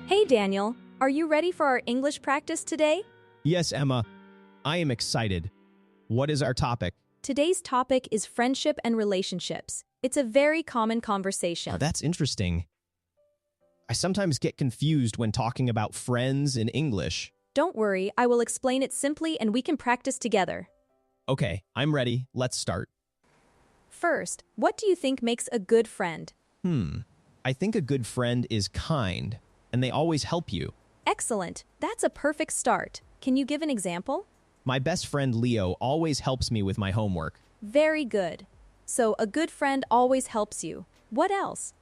Hey Daniel, are you ready for our English practice today? Yes, Emma. I am excited. What is our topic? Today's topic is friendship and relationships. It's a very common conversation. That's interesting. I sometimes get confused when talking about friends in English. Don't worry, I will explain it simply and we can practice together. Okay, I'm ready. Let's start. First, what do you think makes a good friend? I think a good friend is kind, and they always help you. Excellent. That's a perfect start. Can you give an example? My best friend Leo always helps me with my homework. Very good. So, a good friend always helps you. What else?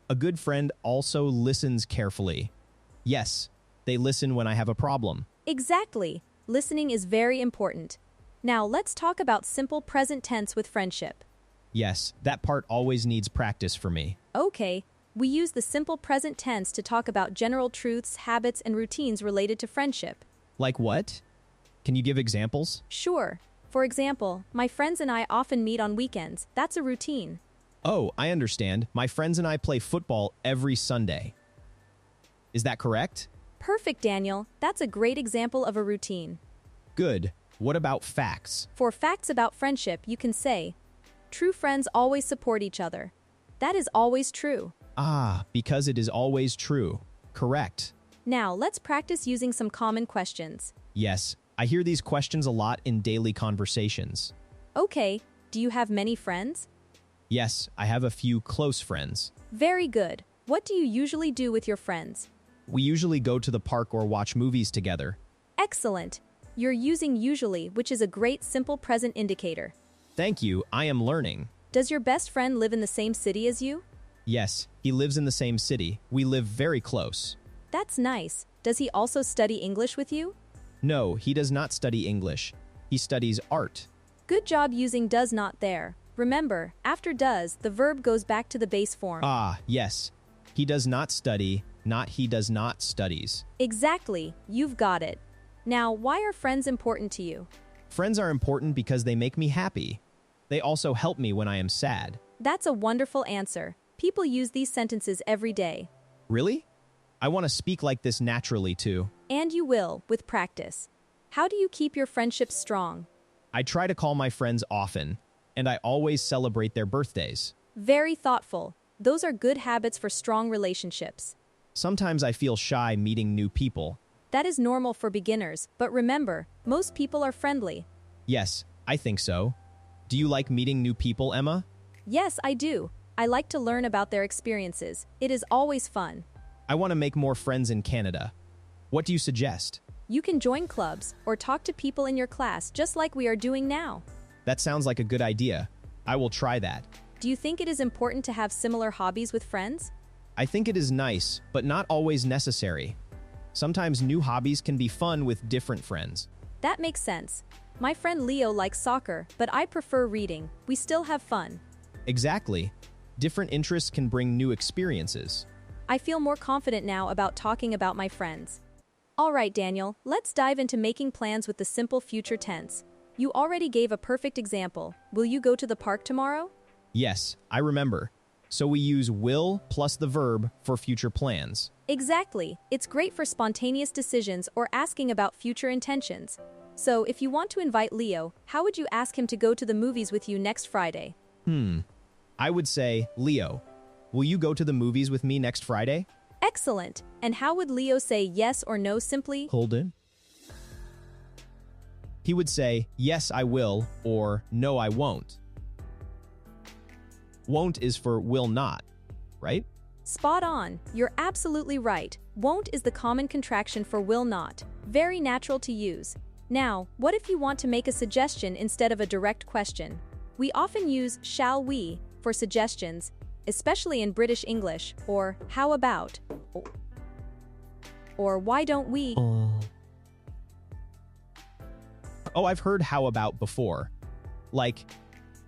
A good friend also listens carefully. Yes, they listen when I have a problem. Exactly. Listening is very important. Now, let's talk about simple present tense with friendship. Yes, that part always needs practice for me. Okay, we use the simple present tense to talk about general truths, habits, and routines related to friendship. Like what? Can you give examples? Sure. For example, my friends and I often meet on weekends. That's a routine. Oh, I understand. My friends and I play football every Sunday. Is that correct? Perfect, Daniel. That's a great example of a routine. Good. What about facts? For facts about friendship, you can say, true friends always support each other. That is always true. Because it is always true. Correct. Now, let's practice using some common questions. Yes, I hear these questions a lot in daily conversations. Okay, do you have many friends? Yes, I have a few close friends. Very good. What do you usually do with your friends? We usually go to the park or watch movies together. Excellent. You're using usually, which is a great simple present indicator. Thank you, I am learning. Does your best friend live in the same city as you? Yes, he lives in the same city. We live very close. That's nice. Does he also study English with you? No, he does not study English. He studies art. Good job using does not there. Remember, after does, the verb goes back to the base form. Yes. He does not study, not he does not studies. Exactly. You've got it. Now, why are friends important to you? Friends are important because they make me happy. They also help me when I am sad. That's a wonderful answer. People use these sentences every day. Really? I want to speak like this naturally too. And you will, with practice. How do you keep your friendships strong? I try to call my friends often, and I always celebrate their birthdays. Very thoughtful. Those are good habits for strong relationships. Sometimes I feel shy meeting new people. That is normal for beginners, but remember, most people are friendly. Yes, I think so. Do you like meeting new people, Emma? Yes, I do. I like to learn about their experiences. It is always fun. I want to make more friends in Canada. What do you suggest? You can join clubs or talk to people in your class just like we are doing now. That sounds like a good idea. I will try that. Do you think it is important to have similar hobbies with friends? I think it is nice, but not always necessary. Sometimes new hobbies can be fun with different friends. That makes sense. My friend Leo likes soccer, but I prefer reading. We still have fun. Exactly. Different interests can bring new experiences. I feel more confident now about talking about my friends. All right, Daniel, let's dive into making plans with the simple future tense. You already gave a perfect example. Will you go to the park tomorrow? Yes, I remember. So we use will plus the verb for future plans. Exactly. It's great for spontaneous decisions or asking about future intentions. So, if you want to invite Leo, how would you ask him to go to the movies with you next Friday? I would say, Leo, will you go to the movies with me next Friday? Excellent. And how would Leo say yes or no simply? Hold in. He would say, yes, I will, or no, I won't. Won't is for will not, right? Spot on. You're absolutely right. Won't is the common contraction for will not. Very natural to use. Now, what if you want to make a suggestion instead of a direct question? We often use shall we for suggestions, especially in British English, or how about, or why don't we? Oh, I've heard how about before. Like,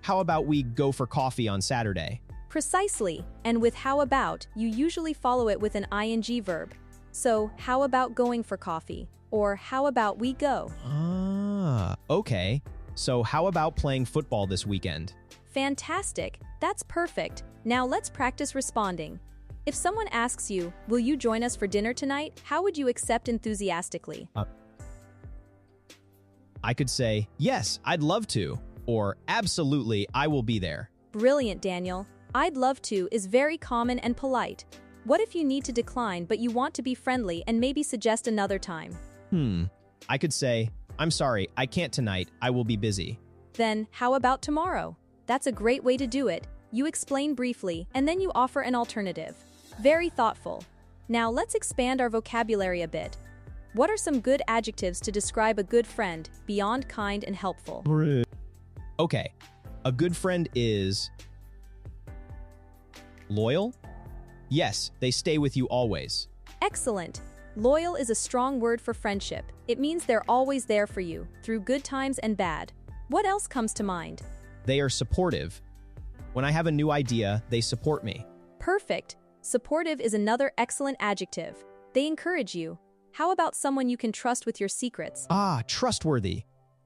how about we go for coffee on Saturday? Precisely, and with how about, you usually follow it with an ing verb. So, how about going for coffee? Or how about we go? Okay. So how about playing football this weekend? Fantastic. That's perfect. Now let's practice responding. If someone asks you, will you join us for dinner tonight? How would you accept enthusiastically? I could say, yes, I'd love to, or absolutely, I will be there. Brilliant, Daniel. I'd love to is very common and polite. What if you need to decline but you want to be friendly and maybe suggest another time? I could say, I'm sorry, I can't tonight, I will be busy. Then, how about tomorrow? That's a great way to do it. You explain briefly, and then you offer an alternative. Very thoughtful. Now let's expand our vocabulary a bit. What are some good adjectives to describe a good friend, beyond kind and helpful? Okay, a good friend is loyal? Yes, they stay with you always. Excellent. Loyal is a strong word for friendship. It means they're always there for you, through good times and bad. What else comes to mind? They are supportive. When I have a new idea, they support me. Perfect. Supportive is another excellent adjective. They encourage you. How about someone you can trust with your secrets? Trustworthy.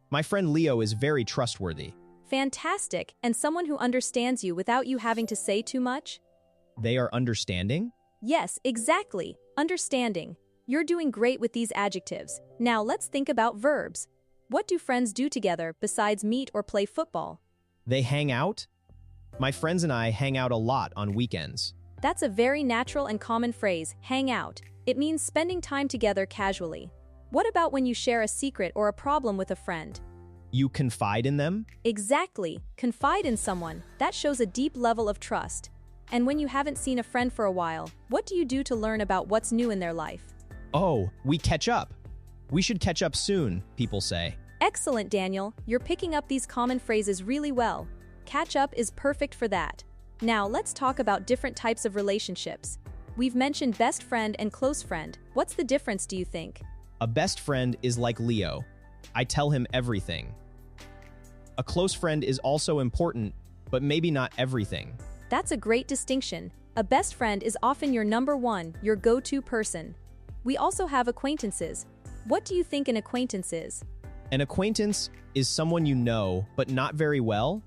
My friend Leo is very trustworthy. Fantastic, and someone who understands you without you having to say too much? They are understanding? Yes, exactly. Understanding. You're doing great with these adjectives. Now let's think about verbs. What do friends do together besides meet or play football? They hang out? My friends and I hang out a lot on weekends. That's a very natural and common phrase, hang out. It means spending time together casually. What about when you share a secret or a problem with a friend? You confide in them? Exactly. Confide in someone. That shows a deep level of trust. And when you haven't seen a friend for a while, what do you do to learn about what's new in their life? Oh, we catch up. We should catch up soon, people say. Excellent, Daniel. You're picking up these common phrases really well. Catch up is perfect for that. Now, let's talk about different types of relationships. We've mentioned best friend and close friend. What's the difference, do you think? A best friend is like Leo. I tell him everything. A close friend is also important, but maybe not everything. That's a great distinction. A best friend is often your number one, your go-to person. We also have acquaintances. What do you think an acquaintance is? An acquaintance is someone you know, but not very well.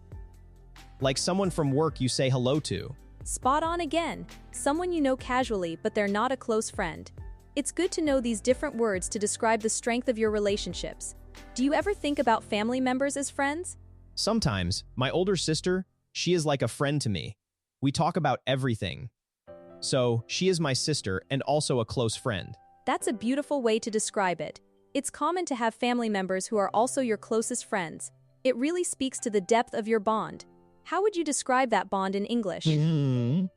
Like someone from work you say hello to. Spot on again. Someone you know casually, but they're not a close friend. It's good to know these different words to describe the strength of your relationships. Do you ever think about family members as friends? Sometimes. My older sister, she is like a friend to me. We talk about everything. So, she is my sister and also a close friend. That's a beautiful way to describe it. It's common to have family members who are also your closest friends. It really speaks to the depth of your bond. How would you describe that bond in English?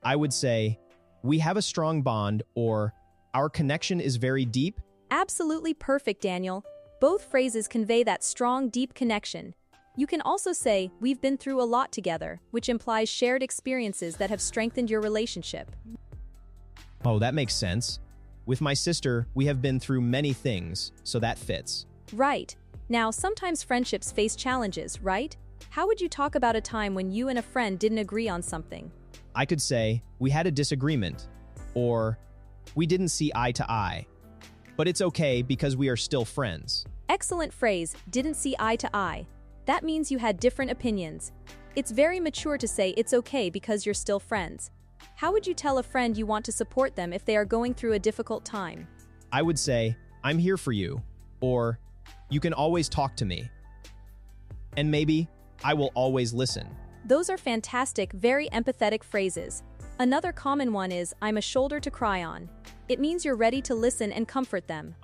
I would say, we have a strong bond, or our connection is very deep. Absolutely perfect, Daniel. Both phrases convey that strong, deep connection. You can also say, we've been through a lot together, which implies shared experiences that have strengthened your relationship. Oh, that makes sense. With my sister, we have been through many things, so that fits. Right. Now, sometimes friendships face challenges, right? How would you talk about a time when you and a friend didn't agree on something? I could say, we had a disagreement, or we didn't see eye to eye. But it's okay because we are still friends. Excellent phrase, didn't see eye to eye. That means you had different opinions. It's very mature to say it's okay because you're still friends. How would you tell a friend you want to support them if they are going through a difficult time? I would say, I'm here for you, or you can always talk to me. And maybe, I will always listen. Those are fantastic, very empathetic phrases. Another common one is, I'm a shoulder to cry on. It means you're ready to listen and comfort them.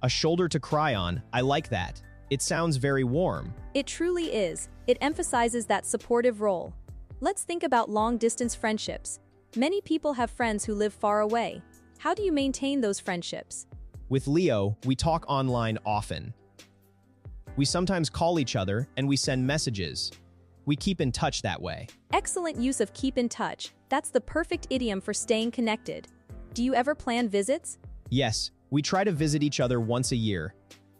A shoulder to cry on, I like that. It sounds very warm. It truly is. It emphasizes that supportive role. Let's think about long-distance friendships. Many people have friends who live far away. How do you maintain those friendships? With Leo, we talk online often. We sometimes call each other and we send messages. We keep in touch that way. Excellent use of keep in touch. That's the perfect idiom for staying connected. Do you ever plan visits? Yes, we try to visit each other once a year.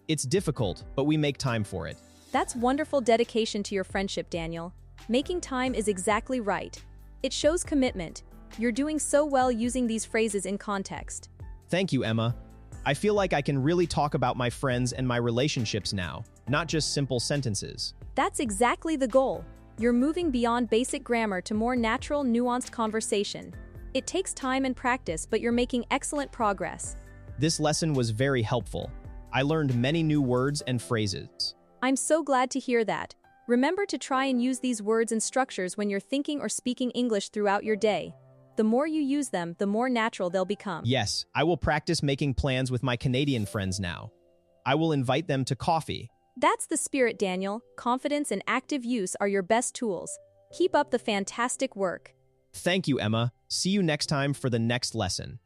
It's difficult, but we make time for it. That's wonderful dedication to your friendship, Daniel. Making time is exactly right. It shows commitment. You're doing so well using these phrases in context. Thank you, Emma. I feel like I can really talk about my friends and my relationships now, not just simple sentences. That's exactly the goal. You're moving beyond basic grammar to more natural, nuanced conversation. It takes time and practice, but you're making excellent progress. This lesson was very helpful. I learned many new words and phrases. I'm so glad to hear that. Remember to try and use these words and structures when you're thinking or speaking English throughout your day. The more you use them, the more natural they'll become. Yes, I will practice making plans with my Canadian friends now. I will invite them to coffee. That's the spirit, Daniel. Confidence and active use are your best tools. Keep up the fantastic work. Thank you, Emma. See you next time for the next lesson.